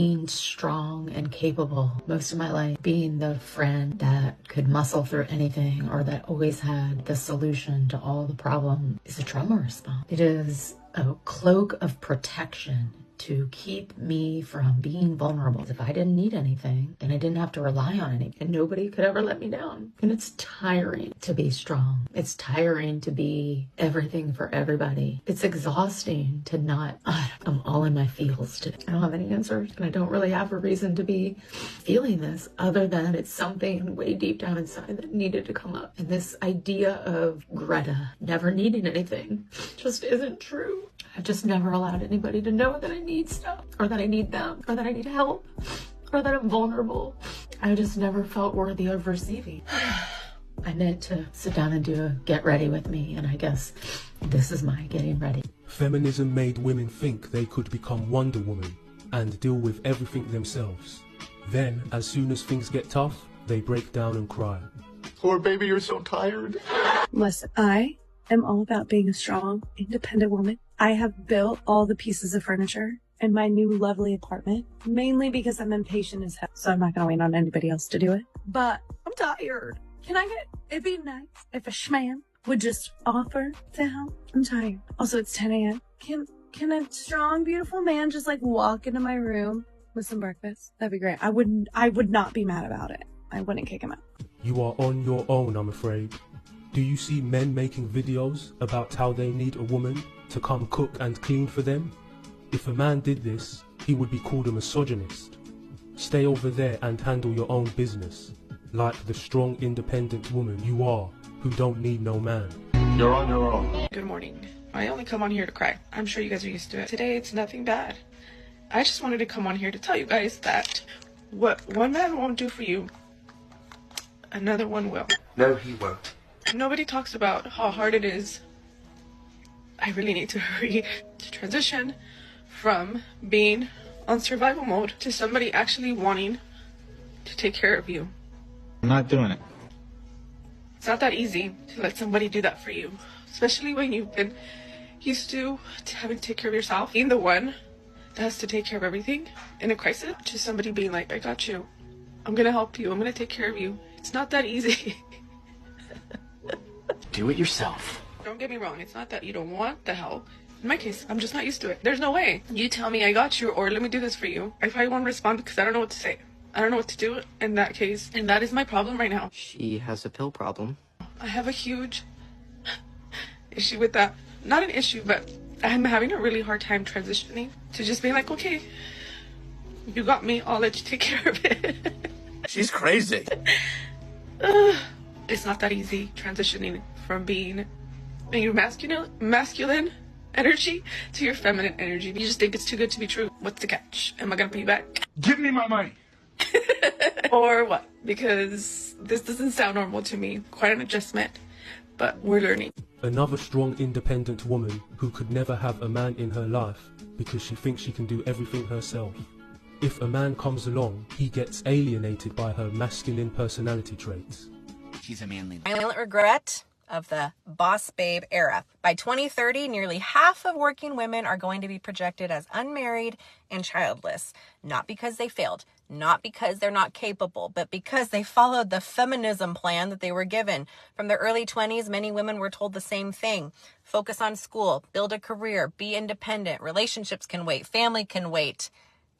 being strong and capable most of my life, being the friend that could muscle through anything or that always had the solution to all the problems, is a trauma response. It is a cloak of protection to keep me from being vulnerable. If I didn't need anything, then I didn't have to rely on anything, and nobody could ever let me down. And it's tiring to be strong. It's tiring to be everything for everybody. It's exhausting to not, I'm all in my feels today. I don't have any answers, and I don't really have a reason to be feeling this other than it's something way deep down inside that needed to come up. And this idea of Greta never needing anything just isn't true. I've just never allowed anybody to know that I need stuff, or that I need them, or that I need help, or that I'm vulnerable. I just never felt worthy of receiving. I meant to sit down and do a get ready with me, and I guess this is my getting ready. Feminism made women think they could become Wonder Woman and deal with everything themselves. Then, as soon as things get tough, they break down and cry. Poor baby, you're so tired. Listen, I am all about being a strong, independent woman. I have built all the pieces of furniture in my new lovely apartment, mainly because I'm impatient as hell, so I'm not gonna wait on anybody else to do it. But I'm tired. It'd be nice if a schman would just offer to help. I'm tired. Also, it's 10 a.m. Can a strong, beautiful man just like walk into my room with some breakfast? That'd be great. I would not be mad about it. I wouldn't kick him out. You are on your own, I'm afraid. Do you see men making videos about how they need a woman to come cook and clean for them? If a man did this, he would be called a misogynist. Stay over there and handle your own business, like the strong, independent woman you are, who don't need no man. You're on your own. Good morning. I only come on here to cry. I'm sure you guys are used to it. Today, it's nothing bad. I just wanted to come on here to tell you guys that what one man won't do for you, another one will. No, he won't. Nobody talks about how hard it is. I really need to hurry to transition from being on survival mode to somebody actually wanting to take care of you. I'm not doing it. It's not that easy to let somebody do that for you, especially when you've been used to having to take care of yourself. Being the one that has to take care of everything in a crisis, to somebody being like, I got you. I'm gonna help you. I'm gonna take care of you. It's not that easy. Do it yourself. Don't get me wrong, it's not that you don't want the help. In my case, I'm just not used to it. There's no way. You tell me I got you, or let me do this for you. I probably won't respond because I don't know what to say. I don't know what to do in that case, and that is my problem right now. She has a pill problem. I have a huge issue with that. Not an issue, but I'm having a really hard time transitioning to just being like, okay, you got me, I'll let you take care of it. She's crazy. It's not that easy transitioning from being your masculine energy to your feminine energy. You just think it's too good to be true. What's the catch? Am I gonna pay you back? Give me my money. Or what? Because this doesn't sound normal to me. Quite an adjustment, but we're learning. Another strong, independent woman who could never have a man in her life because she thinks she can do everything herself. If a man comes along, he gets alienated by her masculine personality traits. She's a manly. Silent regret of the boss babe era. By 2030, nearly half of working women are going to be projected as unmarried and childless. Not because they failed, not because they're not capable, but because they followed the feminism plan that they were given. From the early 20s, many women were told the same thing. Focus on school, build a career, be independent. Relationships can wait, family can wait.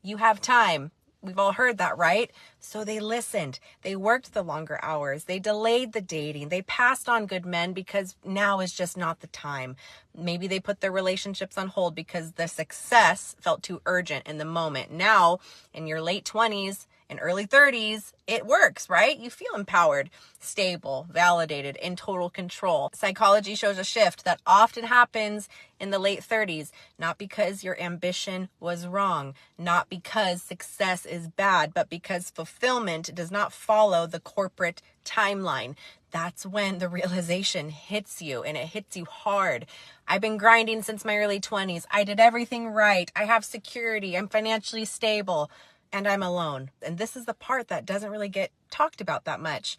You have time. We've all heard that, right? So they listened. They worked the longer hours. They delayed the dating. They passed on good men because now is just not the time. Maybe they put their relationships on hold because the success felt too urgent in the moment. Now, in your late 20s and early 30s, it works, right? You feel empowered, stable, validated, in total control. Psychology shows a shift that often happens in the late 30s, not because your ambition was wrong, not because success is bad, but because fulfillment does not follow the corporate timeline. That's when the realization hits you, and it hits you hard. I've been grinding since my early 20s. I did everything right. I have security. I'm financially stable. And I'm alone. And this is the part that doesn't really get talked about that much.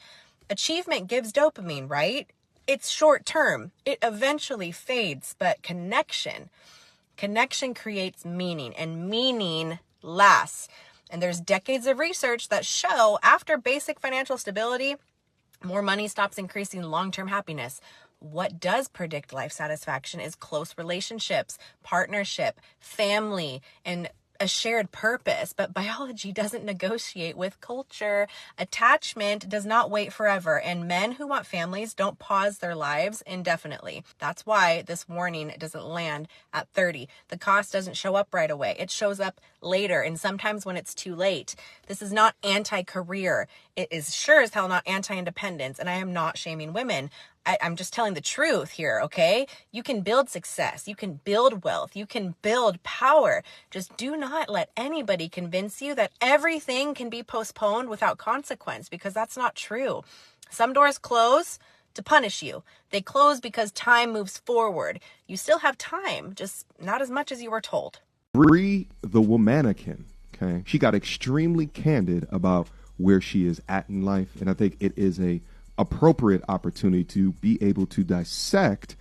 Achievement gives dopamine, right? It's short term. It eventually fades, but connection creates meaning, and meaning lasts. And there's decades of research that show after basic financial stability, more money stops increasing long-term happiness. What does predict life satisfaction is close relationships, partnership, family, and a shared purpose. But biology doesn't negotiate with culture. Attachment does not wait forever, and men who want families don't pause their lives indefinitely. That's why this warning doesn't land at 30. The cost doesn't show up right away. It shows up later, and sometimes when it's too late. This is not anti-career. It is sure as hell not anti-independence, and I am not shaming women. I'm just telling the truth here, okay? You can build success. You can build wealth. You can build power. Just do not let anybody convince you that everything can be postponed without consequence, because that's not true. Some doors close to punish you. They close because time moves forward. You still have time, just not as much as you were told. Bree the Womanican, okay? She got extremely candid about where she is at in life, and I think it is a appropriate opportunity to be able to dissect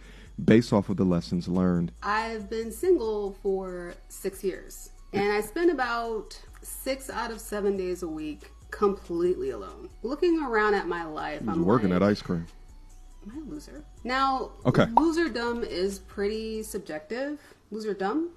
based off of the lessons learned. I've been single for 6 years, and I spend about 6 out of 7 days a week completely alone. Looking around at my life, I'm working like, at ice cream. Am I a loser? Now, okay. Loserdom is pretty subjective. Loserdom?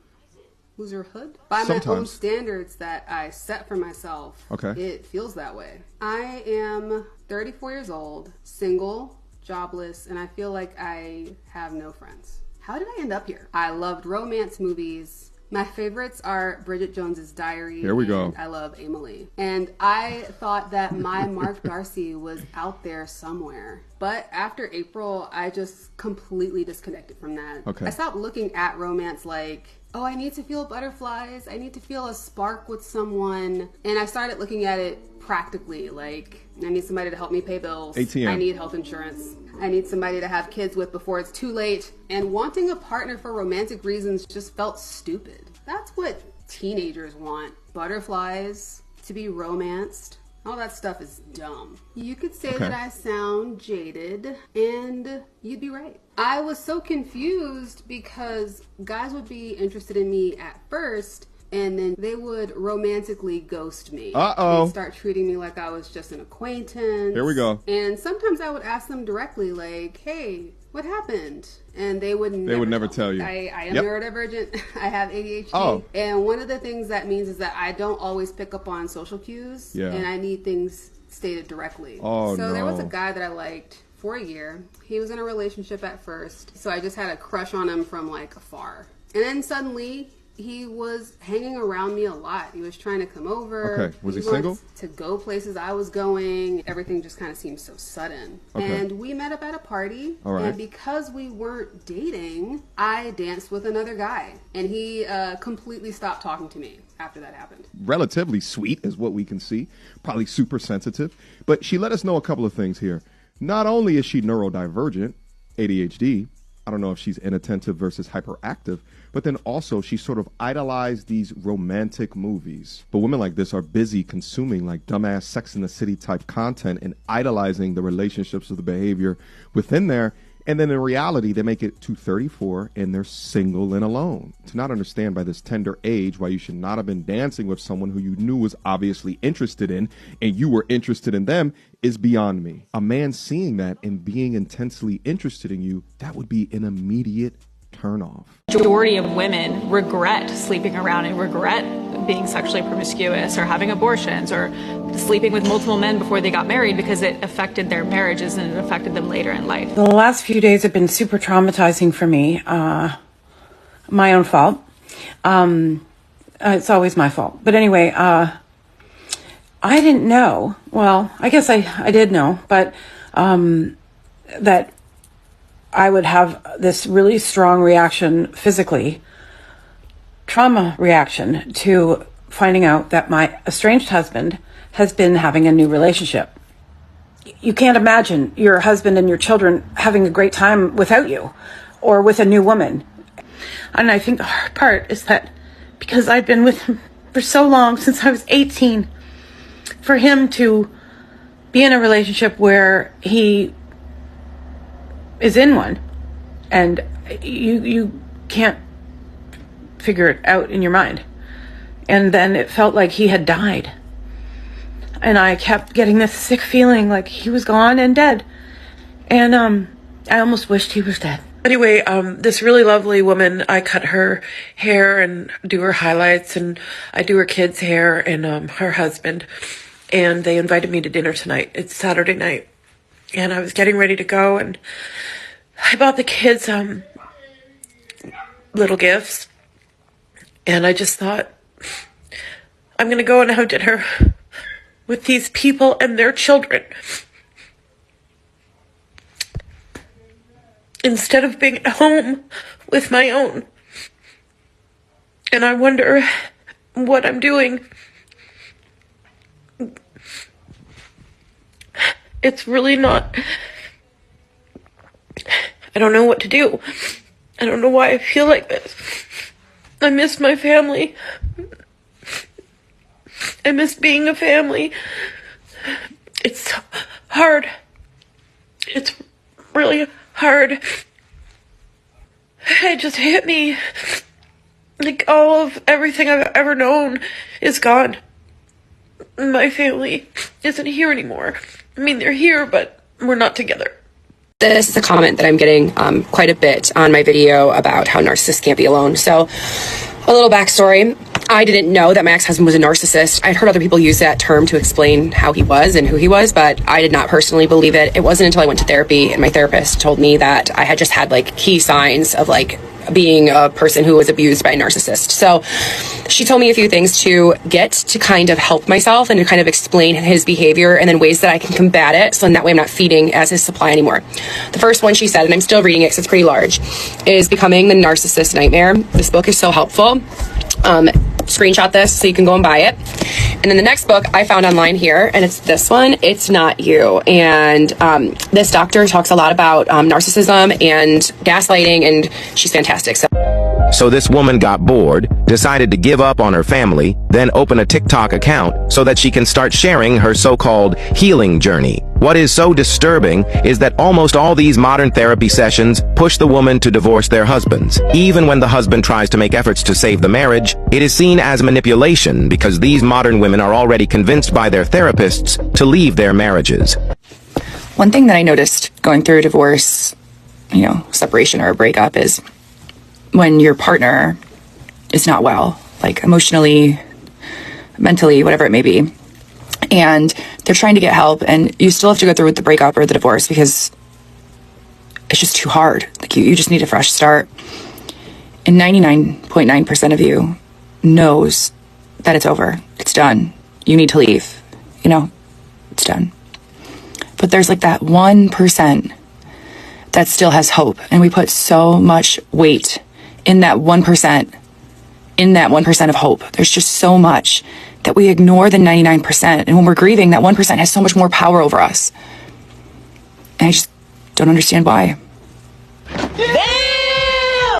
Loserhood? By Sometimes. my own standards that I set for myself, okay. It feels that way. I am 34 years old, single, jobless, and I feel like I have no friends. How did I end up here? I loved romance movies. My favorites are Bridget Jones's Diary. Here we go. I love Emily. And I thought that my Mark Darcy was out there somewhere. But after April, I just completely disconnected from that. Okay. I stopped looking at romance like, oh, I need to feel butterflies. I need to feel a spark with someone. And I started looking at it practically, like, I need somebody to help me pay bills. ATM. I need health insurance. I need somebody to have kids with before it's too late. And wanting a partner for romantic reasons just felt stupid. That's what teenagers want. Butterflies, to be romanced. All that stuff is dumb. You could say that I sound jaded, and you'd be right. I was so confused because guys would be interested in me at first, and then they would romantically ghost me. And start treating me like I was just an acquaintance. Here we go. And sometimes I would ask them directly, like, hey, what happened? And they would never tell you. I am neurodivergent. I have ADHD. Oh. And one of the things that means is that I don't always pick up on social cues. Yeah. And I need things stated directly. Oh, so no. there was a guy that I liked for a year. He was in a relationship at first. So I just had a crush on him from like afar. And then suddenly he was hanging around me a lot. He was trying to come over. Okay. Was he single? To go places I was going. Everything just kind of seemed so sudden. Okay. And we met up at a party. All right. And because we weren't dating, I danced with another guy. And he completely stopped talking to me after that happened. Relatively sweet is what we can see. Probably super sensitive. But she let us know a couple of things here. Not only is she neurodivergent, ADHD, I don't know if she's inattentive versus hyperactive, but then also she sort of idolized these romantic movies. But women like this are busy consuming like dumbass Sex in the City type content and idolizing the relationships of the behavior within there. And then in reality, they make it to 34 and they're single and alone. To not understand by this tender age why you should not have been dancing with someone who you knew was obviously interested in and you were interested in them is beyond me. A man seeing that and being intensely interested in you, that would be an immediate turn off. Majority of women regret sleeping around and regret being sexually promiscuous or having abortions or sleeping with multiple men before they got married because it affected their marriages and it affected them later in life. The last few days have been super traumatizing for me. My own fault. It's always my fault. But anyway, I didn't know. Well, I guess I did know, but that I would have this really strong reaction physically, trauma reaction to finding out that my estranged husband has been having a new relationship. You can't imagine your husband and your children having a great time without you or with a new woman. And I think the hard part is that because I've been with him for so long, since I was 18, for him to be in a relationship where he is in one and you can't figure it out in your mind. And then it felt like he had died. And I kept getting this sick feeling like he was gone and dead. And I almost wished he was dead. Anyway, this really lovely woman, I cut her hair and do her highlights, and I do her kids' hair and her husband. And they invited me to dinner tonight. It's Saturday night. And I was getting ready to go, and I bought the kids little gifts. And I just thought, I'm going to go and have dinner with these people and their children, instead of being at home with my own. And I wonder what I'm doing. It's really not... I don't know what to do. I don't know why I feel like this. I miss my family. I miss being a family. It's so hard. It's really hard. It just hit me. Like all of everything I've ever known is gone. My family isn't here anymore. I mean, they're here, but we're not together. This is a comment that I'm getting quite a bit on my video about how narcissists can't be alone. So, a little backstory. I didn't know that my ex-husband was a narcissist. I'd heard other people use that term to explain how he was and who he was, but I did not personally believe it. It wasn't until I went to therapy and my therapist told me that I had just had like key signs of like being a person who was abused by a narcissist. So she told me a few things to get to kind of help myself and to kind of explain his behavior and then ways that I can combat it, so in that way I'm not feeding as his supply anymore. The first one she said, and I'm still reading it because it's pretty large, is Becoming the Narcissist Nightmare. This book is so helpful. Screenshot this so you can go and buy it. And then the next book I found online here, and it's this one, It's Not You. And this doctor talks a lot about narcissism and gaslighting, and she's fantastic. So this woman got bored, decided to give up on her family, then open a TikTok account so that she can start sharing her so-called healing journey. What is so disturbing is that almost all these modern therapy sessions push the woman to divorce their husbands. Even when the husband tries to make efforts to save the marriage, it is seen as manipulation because these modern women are already convinced by their therapists to leave their marriages. One thing that I noticed going through a divorce, separation or a breakup, is when your partner is not well, like emotionally, mentally, whatever it may be, and they're trying to get help, and you still have to go through with the breakup or the divorce because it's just too hard. Like you just need a fresh start. And 99.9% of you knows that it's over. It's done. You need to leave. It's done. But there's like that 1% that still has hope. And we put so much weight in that 1% of hope. There's just so much that we ignore the 99%. And when we're grieving, that 1% has so much more power over us. And I just don't understand why.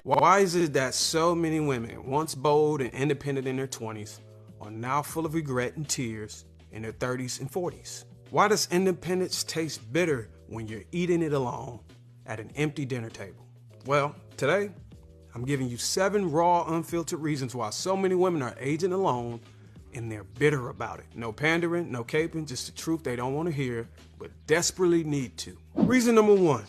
Why is it that so many women, once bold and independent in their 20s, are now full of regret and tears in their 30s and 40s? Why does independence taste bitter when you're eating it alone at an empty dinner table? Well, today, I'm giving you 7 raw, unfiltered reasons why so many women are aging alone and they're bitter about it. No pandering, no caping, just the truth they don't want to hear, but desperately need to. Reason number 1.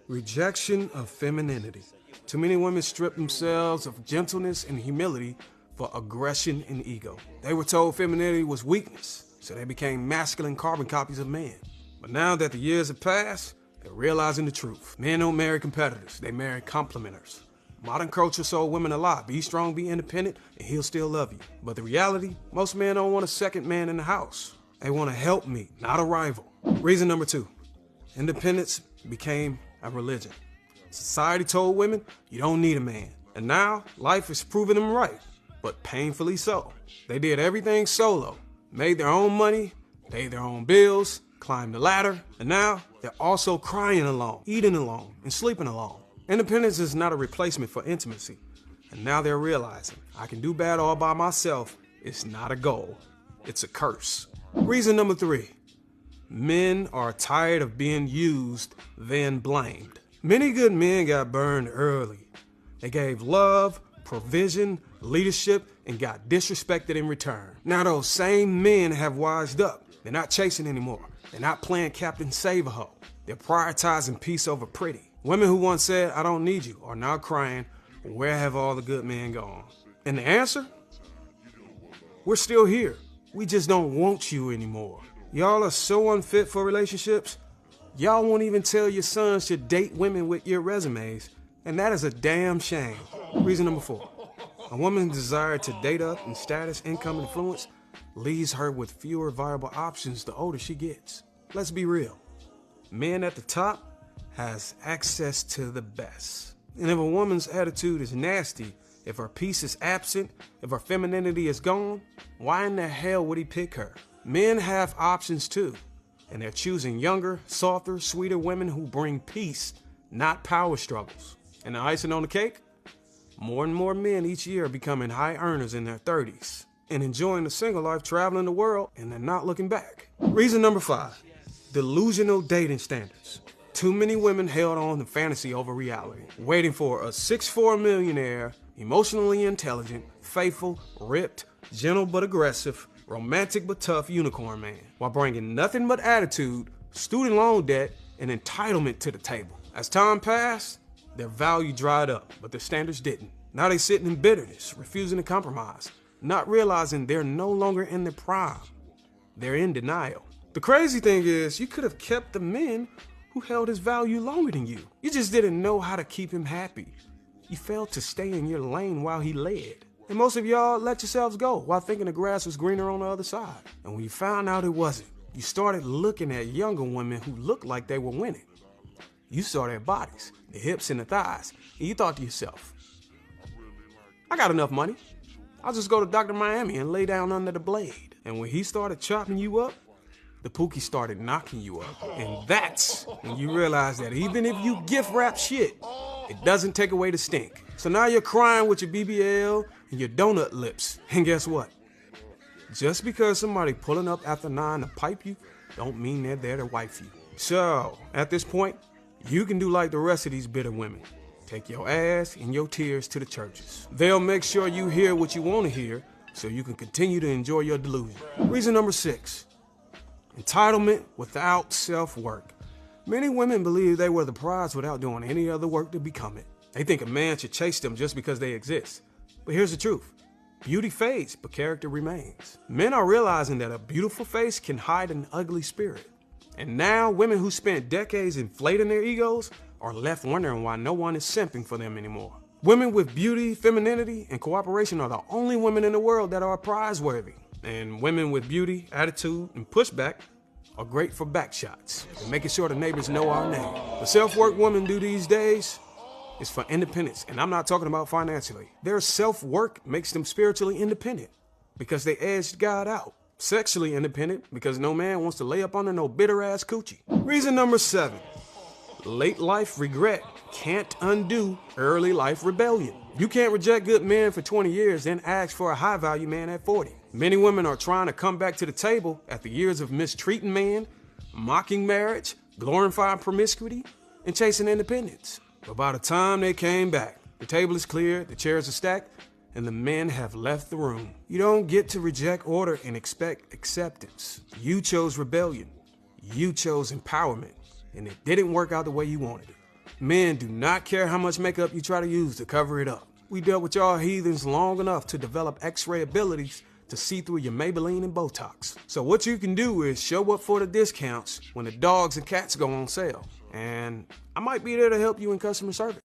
Rejection of femininity. Too many women strip themselves of gentleness and humility for aggression and ego. They were told femininity was weakness, so they became masculine carbon copies of men. But now that the years have passed, they're realizing the truth. Men don't marry competitors, they marry complementers. Modern culture sold women a lot. Be strong, be independent, and he'll still love you. But the reality, most men don't want a second man in the house. They want a helpmeet, not a rival. Reason number 2. Independence became a religion. Society told women, you don't need a man. And now, life is proving them right, but painfully so. They did everything solo, made their own money, paid their own bills, climbed the ladder, and now they're also crying alone, eating alone, and sleeping alone. Independence is not a replacement for intimacy. And now they're realizing, I can do bad all by myself. It's not a goal. It's a curse. Reason number 3. Men are tired of being used, then blamed. Many good men got burned early. They gave love, provision, leadership, and got disrespected in return. Now those same men have wised up. They're not chasing anymore. They're not playing Captain Save-A-Ho. They're prioritizing peace over pretty. Women who once said, "I don't need you," are now crying, "Where have all the good men gone?" And the answer? We're still here. We just don't want you anymore. Y'all are so unfit for relationships. Y'all won't even tell your sons to date women with your resumes, and that is a damn shame. Reason number 4. A woman's desire to date up in status, income, and influence leaves her with fewer viable options the older she gets. Let's be real. Men at the top has access to the best. And if a woman's attitude is nasty, if her peace is absent, if her femininity is gone, why in the hell would he pick her? Men have options too, and they're choosing younger, softer, sweeter women who bring peace, not power struggles. And the icing on the cake? More and more men each year are becoming high earners in their 30s and enjoying the single life, traveling the world, and they're not looking back. Reason number 5, delusional dating standards. Too many women held on to fantasy over reality, waiting for a 6'4" millionaire, emotionally intelligent, faithful, ripped, gentle but aggressive, romantic but tough unicorn man, while bringing nothing but attitude, student loan debt, and entitlement to the table. As time passed, their value dried up, but their standards didn't. Now they sitting in bitterness, refusing to compromise, not realizing they're no longer in their prime. They're in denial. The crazy thing is, you could have kept the men who held his value longer than you. You just didn't know how to keep him happy. You failed to stay in your lane while he led. And most of y'all let yourselves go while thinking the grass was greener on the other side. And when you found out it wasn't, you started looking at younger women who looked like they were winning. You saw their bodies, the hips and the thighs, and you thought to yourself, I got enough money. I'll just go to Dr. Miami and lay down under the blade. And when he started chopping you up, the Pookie started knocking you up. And that's when you realize that even if you gift wrap shit, it doesn't take away the stink. So now you're crying with your BBL and your donut lips. And guess what? Just because somebody pulling up after 9 to pipe you, don't mean they're there to wife you. So, at this point, you can do like the rest of these bitter women. Take your ass and your tears to the churches. They'll make sure you hear what you want to hear so you can continue to enjoy your delusion. Reason number 6, entitlement without self-work. Many women believe they were the prize without doing any other work to become it. They think a man should chase them just because they exist. But here's the truth. Beauty fades, but character remains. Men are realizing that a beautiful face can hide an ugly spirit. And now women who spent decades inflating their egos are left wondering why no one is simping for them anymore. Women with beauty, femininity, and cooperation are the only women in the world that are prize-worthy. And women with beauty, attitude, and pushback are great for back shots and making sure the neighbors know our name. The self-work women do these days is for independence, and I'm not talking about financially. Their self-work makes them spiritually independent because they edged God out. Sexually independent because no man wants to lay up under no bitter-ass coochie. Reason number 7, late life regret can't undo early life rebellion. You can't reject good men for 20 years, then ask for a high-value man at 40. Many women are trying to come back to the table after years of mistreating men, mocking marriage, glorifying promiscuity, and chasing independence. But by the time they came back, the table is cleared, the chairs are stacked, and the men have left the room. You don't get to reject order and expect acceptance. You chose rebellion. You chose empowerment, and it didn't work out the way you wanted it. Men do not care how much makeup you try to use to cover it up. We dealt with y'all heathens long enough to develop X-ray abilities to see through your Maybelline and Botox. So what you can do is show up for the discounts when the dogs and cats go on sale. And I might be there to help you in customer service.